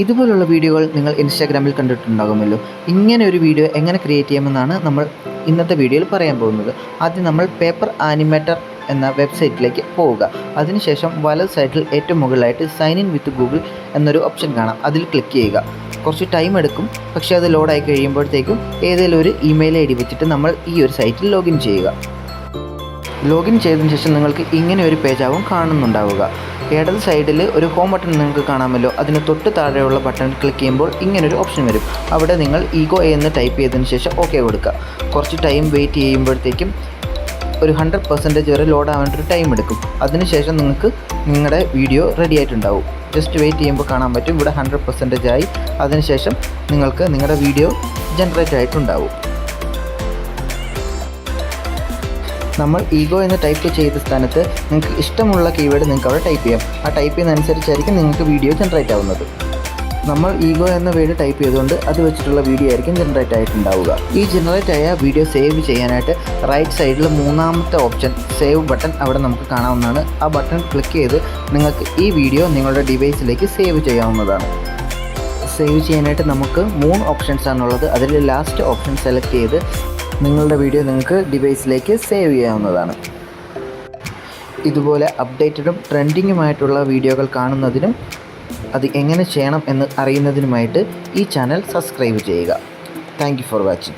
ഇതുപോലുള്ള വീഡിയോകൾ നിങ്ങൾ ഇൻസ്റ്റാഗ്രാമിൽ കണ്ടിട്ടുണ്ടാകുമല്ലോ. ഇങ്ങനെ ഒരു വീഡിയോ എങ്ങനെ ക്രിയേറ്റ് ചെയ്യാമെന്നാണ് നമ്മൾ ഇന്നത്തെ വീഡിയോയിൽ പറയാൻ പോകുന്നത്. ആദ്യം നമ്മൾ പേപ്പർ ആനിമേറ്റർ എന്ന വെബ്സൈറ്റിലേക്ക് പോവുക. അതിനുശേഷം വലത് സൈഡിൽ ഏറ്റവും മുകളിലായിട്ട് സൈൻ ഇൻ വിത്ത് ഗൂഗിൾ എന്നൊരു ഓപ്ഷൻ കാണാം. അതിൽ ക്ലിക്ക് ചെയ്യുക. കുറച്ച് ടൈം എടുക്കും, പക്ഷേ അത് ലോഡായി കഴിയുമ്പോഴത്തേക്കും ഏതെങ്കിലും ഒരു ഇമെയിൽ ഐ ഡി വെച്ചിട്ട് നമ്മൾ ഈ ഒരു സൈറ്റിൽ ലോഗിൻ ചെയ്യുക. ലോഗിൻ ചെയ്തതിന് ശേഷം നിങ്ങൾക്ക് ഇങ്ങനെ ഒരു പേജാവും കാണുന്നുണ്ടാവുക. ഇടത് സൈഡിൽ ഒരു ഹോം ബട്ടൺ നിങ്ങൾക്ക് കാണാമല്ലോ. അതിന് തൊട്ട് താഴെയുള്ള ബട്ടൺ ക്ലിക്ക് ചെയ്യുമ്പോൾ ഇങ്ങനൊരു ഓപ്ഷൻ വരും. അവിടെ നിങ്ങൾ ഈഗോ എന്ന് ടൈപ്പ് ചെയ്തതിന് ശേഷം ഓക്കെ കൊടുക്കുക. കുറച്ച് ടൈം വെയിറ്റ് ചെയ്യുമ്പോഴത്തേക്കും ഒരു 100% വരെ ലോഡ് ആവേണ്ട ഒരു ടൈം എടുക്കും. അതിനുശേഷം നിങ്ങൾക്ക് നിങ്ങളുടെ വീഡിയോ റെഡി ആയിട്ടുണ്ടാവും. ജസ്റ്റ് വെയിറ്റ് ചെയ്യുമ്പോൾ കാണാൻ പറ്റും ഇവിടെ 100% ആയി. അതിനുശേഷം നിങ്ങൾക്ക് നിങ്ങളുടെ വീഡിയോ ജനറേറ്റ് ആയിട്ടുണ്ടാവും. നമ്മൾ ഈഗോ എന്ന് ടൈപ്പ് ചെയ്ത സ്ഥാനത്ത് നിങ്ങൾക്ക് ഇഷ്ടമുള്ള കീവേഡ് നിങ്ങൾക്ക് അവിടെ ടൈപ്പ് ചെയ്യാം. ആ ടൈപ്പ് ചെയ്യുന്നതനുസരിച്ചായിരിക്കും നിങ്ങൾക്ക് വീഡിയോ ജനറേറ്റ് ആവുന്നത്. നമ്മൾ ഈഗോ എന്ന വേർഡ് ടൈപ്പ് ചെയ്തുകൊണ്ട് അത് വെച്ചിട്ടുള്ള വീഡിയോ ആയിരിക്കും ജനറേറ്റ് ആയിട്ടുണ്ടാവുക. ഈ ജനറേറ്റ് ആയ വീഡിയോ സേവ് ചെയ്യാനായിട്ട് റൈറ്റ് സൈഡിൽ മൂന്നാമത്തെ ഓപ്ഷൻ സേവ് ബട്ടൺ അവിടെ നമുക്ക് കാണാവുന്നതാണ്. ആ ബട്ടൺ ക്ലിക്ക് ചെയ്ത് നിങ്ങൾക്ക് ഈ വീഡിയോ നിങ്ങളുടെ ഡിവൈസിലേക്ക് സേവ് ചെയ്യാവുന്നതാണ്. സേവ് ചെയ്യാനായിട്ട് നമുക്ക് 3 ഓപ്ഷൻസാണുള്ളത്. അതിൽ ലാസ്റ്റ് ഓപ്ഷൻ സെലക്ട് ചെയ്ത് നിങ്ങളുടെ വീഡിയോ നിങ്ങൾക്ക് ഡിവൈസിലേക്ക് സേവ് ചെയ്യാവുന്നതാണ്. ഇതുപോലെ അപ്ഡേറ്റഡും ട്രെൻഡിങ്ങുമായിട്ടുള്ള വീഡിയോകൾ കാണുന്നതിനും അത് എങ്ങനെ ചെയ്യണം എന്ന് അറിയുന്നതിനുമായിട്ട് ഈ ചാനൽ സബ്സ്ക്രൈബ് ചെയ്യുക. Thank you for watching.